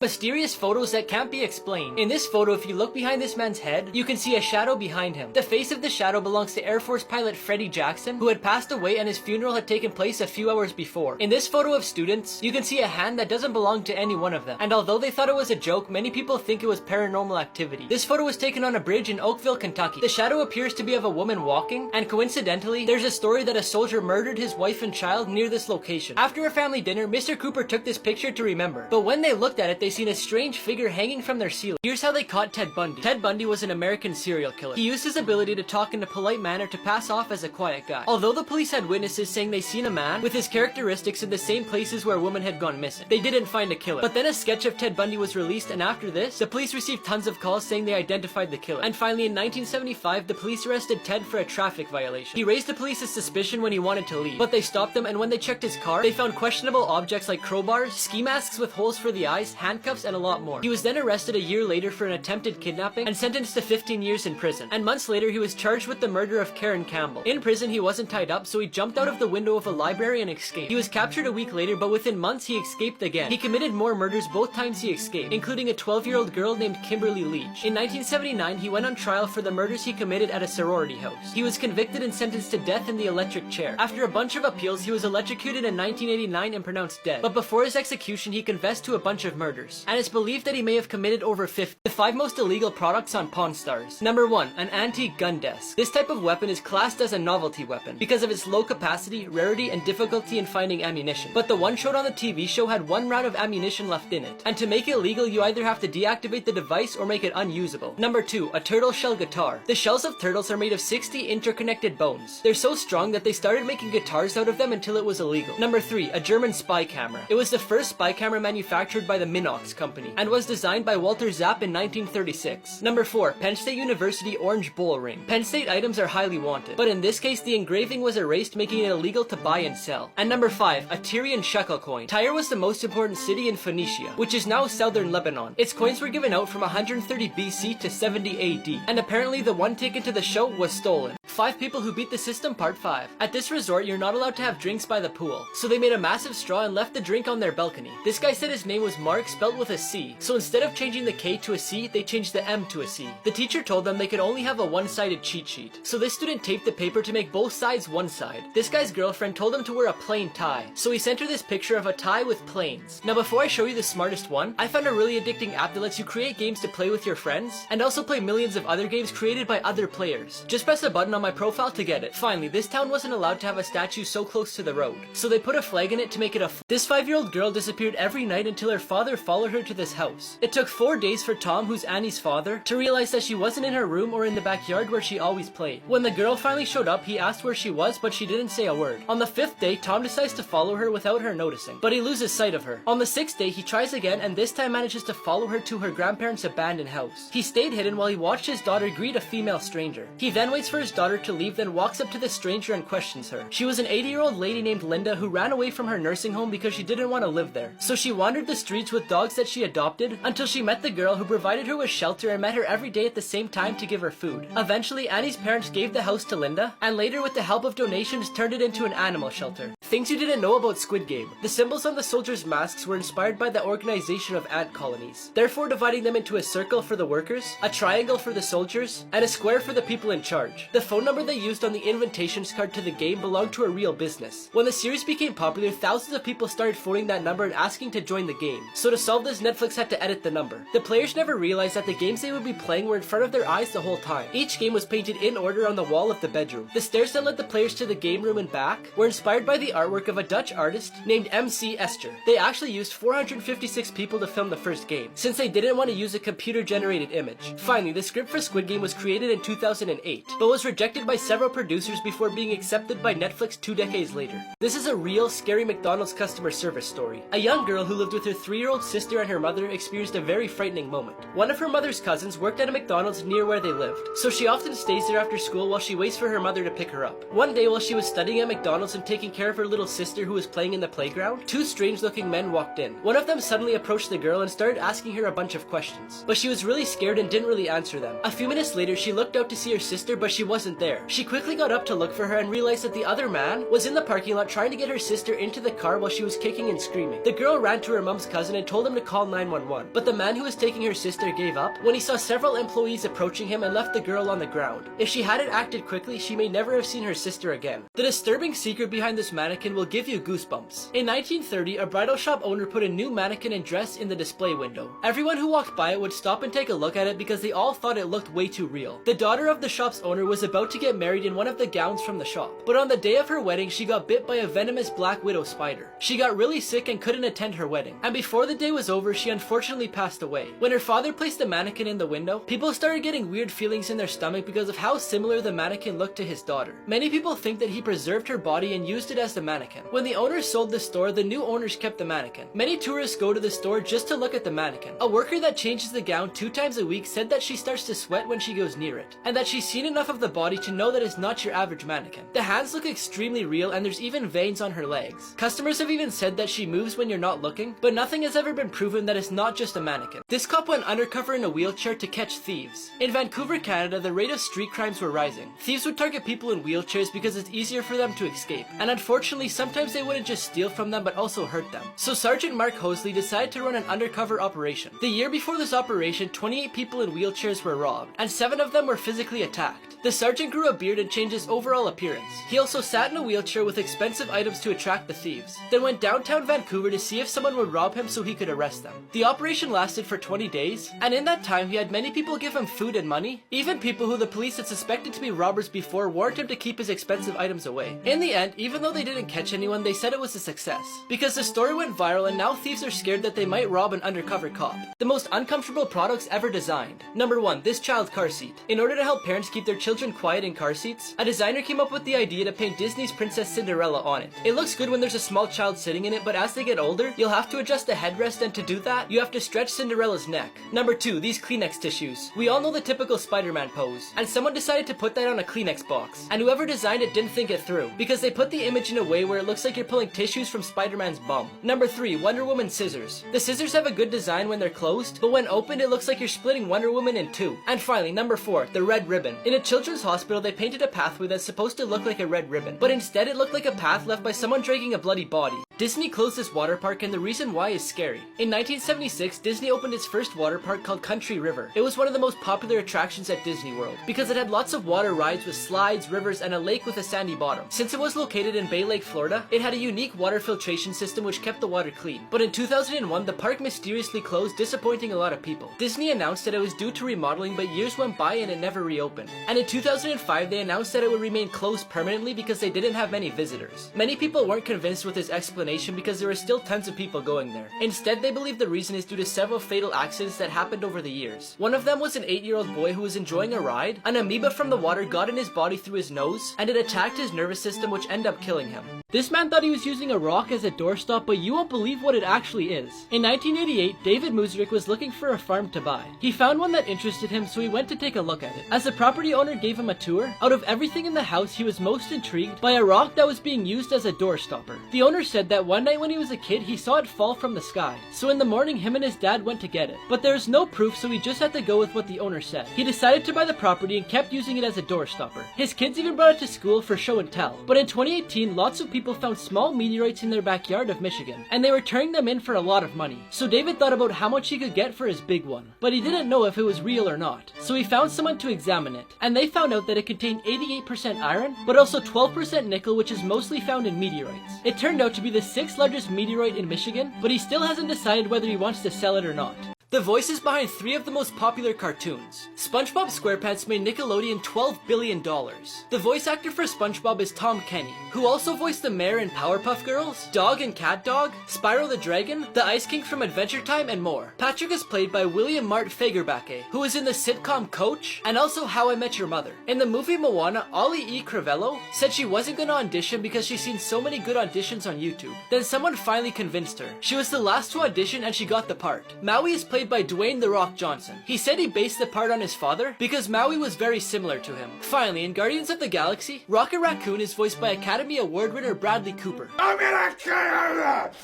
Mysterious photos that can't be explained. In this photo, if you look behind this man's head, you can see a shadow behind him. The face of the shadow belongs to Air Force pilot Freddie Jackson, who had passed away and his funeral had taken place a few hours before. In this photo of students, you can see a hand that doesn't belong to any one of them. And although they thought it was a joke, many people think it was paranormal activity. This photo was taken on a bridge in Oakville, Kentucky. The shadow appears to be of a woman walking, and coincidentally, there's a story that a soldier murdered his wife and child near this location. After a family dinner, Mr. Cooper took this picture to remember. But when they looked at it, they seen a strange figure hanging from their ceiling. Here's how they caught Ted Bundy. Ted Bundy was an American serial killer. He used his ability to talk in a polite manner to pass off as a quiet guy. Although the police had witnesses saying they seen a man with his characteristics in the same places where a woman had gone missing, they didn't find a killer. But then a sketch of Ted Bundy was released, and after this, the police received tons of calls saying they identified the killer. And finally, in 1975, the police arrested Ted for a traffic violation. He raised the police's suspicion when he wanted to leave, but they stopped him, and when they checked his car, they found questionable objects like crowbars, ski masks with holes for the eyes, handcuffs, and a lot more. He was then arrested a year later for an attempted kidnapping and sentenced to 15 years in prison. And months later, he was charged with the murder of Karen Campbell. In prison, he wasn't tied up, so he jumped out of the window of a library and escaped. He was captured a week later, but within months, he escaped again. He committed more murders both times he escaped, including a 12-year-old girl named Kimberly Leach. In 1979, he went on trial for the murders he committed at a sorority house. He was convicted and sentenced to death in the electric chair. After a bunch of appeals, he was electrocuted in 1989 and pronounced dead. But before his execution, he confessed to a bunch of murders, and it's believed that he may have committed over 50. The 5 most illegal products on Pawn Stars. Number 1. An antique gun desk. This type of weapon is classed as a novelty weapon because of its low capacity, rarity, and difficulty in finding ammunition. But the one showed on the TV show had 1 round of ammunition left in it, and to make it legal, you either have to deactivate the device or make it unusable. Number 2. A turtle shell guitar. The shells of turtles are made of 60 interconnected bones. They're so strong that they started making guitars out of them until it was illegal. Number 3. A German spy camera. It was the first spy camera manufactured by the Minox company and was designed by Walter Zapp in 1936. Number 4. Penn State University orange bowl ring. Penn State items are highly wanted, but in this case the engraving was erased, making it illegal to buy and sell. And number 5. A Tyrian shekel coin. Tyre was the most important city in Phoenicia, which is now southern Lebanon. Its coins were given out from 130 BC to 70 AD, and apparently the one taken to the show was stolen. 5 people who beat the system, part 5. At this resort, you're not allowed to have drinks by the pool, so they made a massive straw and left the drink on their balcony. This guy said his name was Mark, spelled with a C, so instead of changing the K to a C, they changed the M to a C. The teacher told them they could only have a one-sided cheat sheet, so this student taped the paper to make both sides one side. This guy's girlfriend told him to wear a plain tie, so he sent her this picture of a tie with planes. Now before I show you the smartest one, I found a really addicting app that lets you create games to play with your friends, and also play millions of other games created by other players. Just press a button on my profile to get it. Finally, this town wasn't allowed to have a statue so close to the road, so they put a flag in it to make it a This 5-year-old girl disappeared every night until her father followed her to this house. It took 4 days for Tom, who's Annie's father, to realize that she wasn't in her room or in the backyard where she always played. When the girl finally showed up, he asked where she was, but she didn't say a word. On the 5th day, Tom decides to follow her without her noticing, but he loses sight of her. On the 6th day, he tries again and this time manages to follow her to her grandparents' abandoned house. He stayed hidden while he watched his daughter greet a female stranger. He then waits for his daughter to leave, then walks up to the stranger and questions her. She was an 80-year-old lady named Linda who ran away from her nursing home because she didn't want to live there. So she wandered the streets with dogs that she adopted until she met the girl who provided her with shelter and met her every day at the same time to give her food. Eventually, Annie's parents gave the house to Linda, and later with the help of donations turned it into an animal shelter. Things you didn't know about Squid Game. The symbols on the soldiers' masks were inspired by the organization of ant colonies, therefore dividing them into a circle for the workers, a triangle for the soldiers, and a square for the people in charge. The phone number they used on the invitations card to the game belonged to a real business. When the series became popular, thousands of people started phoning that number and asking to join the game. So to solve this, Netflix had to edit the number. The players never realized that the games they would be playing were in front of their eyes the whole time. Each game was painted in order on the wall of the bedroom. The stairs that led the players to the game room and back were inspired by the artwork of a Dutch artist named MC Esther. They actually used 456 people to film the first game, since they didn't want to use a computer-generated image. Finally, the script for Squid Game was created in 2008, but was rejected by several producers before being accepted by Netflix 2 decades later. This is a real, scary McDonald's customer service story. A young girl who lived with her 3-year-old sister and her mother experienced a very frightening moment. One of her mother's cousins worked at a McDonald's near where they lived, so she often stays there after school while she waits for her mother to pick her up. One day while she was studying at McDonald's and taking care of her little sister who was playing in the playground, 2 strange-looking men walked in. One of them suddenly approached the girl and started asking her a bunch of questions, but she was really scared and didn't really answer them. A few minutes later, she looked out to see her sister, but she wasn't there. She quickly got up to look for her and realized that the other man was in the parking lot trying to get her sister into the car while she was kicking and screaming. The girl ran to her mom's cousin and told him them to call 911. But the man who was taking her sister gave up when he saw several employees approaching him and left the girl on the ground. If she hadn't acted quickly, she may never have seen her sister again. The disturbing secret behind this mannequin will give you goosebumps. In 1930, a bridal shop owner put a new mannequin and dress in the display window. Everyone who walked by it would stop and take a look at it because they all thought it looked way too real. The daughter of the shop's owner was about to get married in one of the gowns from the shop, but on the day of her wedding, she got bit by a venomous black widow spider. She got really sick and couldn't attend her wedding, and before the day was over, she unfortunately passed away. When her father placed the mannequin in the window, people started getting weird feelings in their stomach because of how similar the mannequin looked to his daughter. Many people think that he preserved her body and used it as the mannequin. When the owners sold the store, the new owners kept the mannequin. Many tourists go to the store just to look at the mannequin. A worker that changes the gown 2 times a week said that she starts to sweat when she goes near it, and that she's seen enough of the body to know that it's not your average mannequin. The hands look extremely real, and there's even veins on her legs. Customers have even said that she moves when you're not looking, but nothing has ever been proven that it's not just a mannequin. This cop went undercover in a wheelchair to catch thieves. In Vancouver, Canada, the rate of street crimes were rising. Thieves would target people in wheelchairs because it's easier for them to escape, and unfortunately sometimes they wouldn't just steal from them but also hurt them. So Sergeant Mark Hosley decided to run an undercover operation. The year before this operation, 28 people in wheelchairs were robbed, and 7 of them were physically attacked. The sergeant grew a beard and changed his overall appearance. He also sat in a wheelchair with expensive items to attract the thieves, then went downtown Vancouver to see if someone would rob him so he could arrest them. The operation lasted for 20 days, and in that time he had many people give him food and money. Even people who the police had suspected to be robbers before warned him to keep his expensive items away. In the end, even though they didn't catch anyone, they said it was a success, because the story went viral and now thieves are scared that they might rob an undercover cop. The most uncomfortable products ever designed. Number 1. This child car seat. In order to help parents keep their children quiet in car seats, a designer came up with the idea to paint Disney's Princess Cinderella on it. It looks good when there's a small child sitting in it, but as they get older, you'll have to adjust the headrest, and to do that, you have to stretch Cinderella's neck. Number 2. These Kleenex tissues. We all know the typical Spider-Man pose, and someone decided to put that on a Kleenex box, and whoever designed it didn't think it through, because they put the image in a way where it looks like you're pulling tissues from Spider-Man's bum. Number 3. Wonder Woman scissors. The scissors have a good design when they're closed, but when opened it looks like you're splitting Wonder Woman in 2. And finally, number 4. The red ribbon. In a children's hospital, they painted a pathway that's supposed to look like a red ribbon, but instead it looked like a path left by someone dragging a bloody body. Disney closed this water park, and the reason why is scary. In 1976, Disney opened its first water park called Country River. It was one of the most popular attractions at Disney World because it had lots of water rides with slides, rivers, and a lake with a sandy bottom. Since it was located in Bay Lake, Florida, it had a unique water filtration system which kept the water clean. But in 2001, the park mysteriously closed, disappointing a lot of people. Disney announced that it was due to remodeling, but years went by and it never reopened. And in 2005, they announced that it would remain closed permanently because they didn't have many visitors. Many people weren't convinced with his explanation because there were still tons of people going there. Instead, they believe the reason is due to several fatal accidents that happened over the years. One of them was an 8-year-old boy who was enjoying a ride. An amoeba from the water got in his body through his nose, and it attacked his nervous system, which ended up killing him. This man thought he was using a rock as a doorstop, but you won't believe what it actually is. In 1988, David Musrick was looking for a farm to buy. He found one that interested him, so he went to take a look at it. As the property owner gave him a tour, out of everything in the house, he was most intrigued by a rock that was being used as a door stopper. The owner said that one night when he was a kid, he saw it fall from the sky. So in the morning, him and his dad went to get it. But there's no proof, so he just had to go with what the owner said. He decided to buy the property and kept using it as a door stopper. His kids even brought it to school for show and tell. But in 2018, lots of people found small meteorites in their backyard of Michigan, and they were turning them in for a lot of money. So David thought about how much he could get for his big one, but he didn't know if it was real or not. So he found someone to examine it, and they found out that it contained 88% iron, but also 12% nickel, which is mostly found in meteorites. It turned out to be the 6th largest meteorite in Michigan, but he still hasn't decided whether he wants to sell it or not. The voices behind 3 of the most popular cartoons. SpongeBob SquarePants made Nickelodeon $12 billion. The voice actor for SpongeBob is Tom Kenny, who also voiced the mayor in Powerpuff Girls, Dog and Cat Dog, Spyro the Dragon, the Ice King from Adventure Time, and more. Patrick is played by William Mart Fagerbacke, who is in the sitcom Coach, and also How I Met Your Mother. In the movie Moana, Ollie E. Crivello said she wasn't gonna audition because she's seen so many good auditions on YouTube. Then someone finally convinced her. She was the last to audition and she got the part. Maui is played by Dwayne "The Rock" Johnson. He said he based the part on his father because Maui was very similar to him. Finally, in Guardians of the Galaxy, Rocket Raccoon is voiced by Academy Award winner Bradley Cooper. I'm gonna kill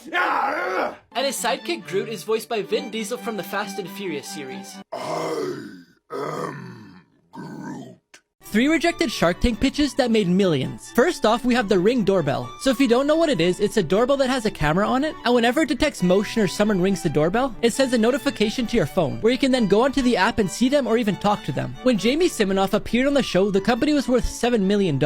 you! And his sidekick Groot is voiced by Vin Diesel from the Fast and Furious series. I am Groot. 3 rejected Shark Tank pitches that made millions. First off, we have the Ring doorbell. So if you don't know what it is, it's a doorbell that has a camera on it, and whenever it detects motion or someone rings the doorbell, it sends a notification to your phone, where you can then go onto the app and see them or even talk to them. When Jamie Siminoff appeared on the show, the company was worth $7 million.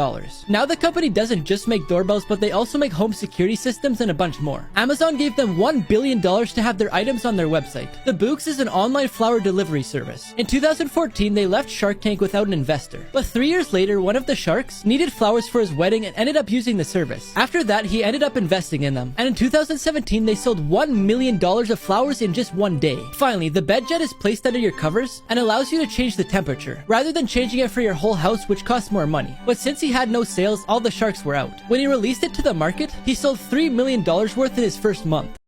Now the company doesn't just make doorbells, but they also make home security systems and a bunch more. Amazon gave them $1 billion to have their items on their website. The Books is an online flower delivery service. In 2014, they left Shark Tank without an investor. But 3 years later, one of the sharks needed flowers for his wedding and ended up using the service. After that, he ended up investing in them. And in 2017, they sold $1 million of flowers in just one day. Finally, the bed jet is placed under your covers and allows you to change the temperature, rather than changing it for your whole house, which costs more money. But since he had no sales, all the sharks were out. When he released it to the market, he sold $3 million worth in his first month.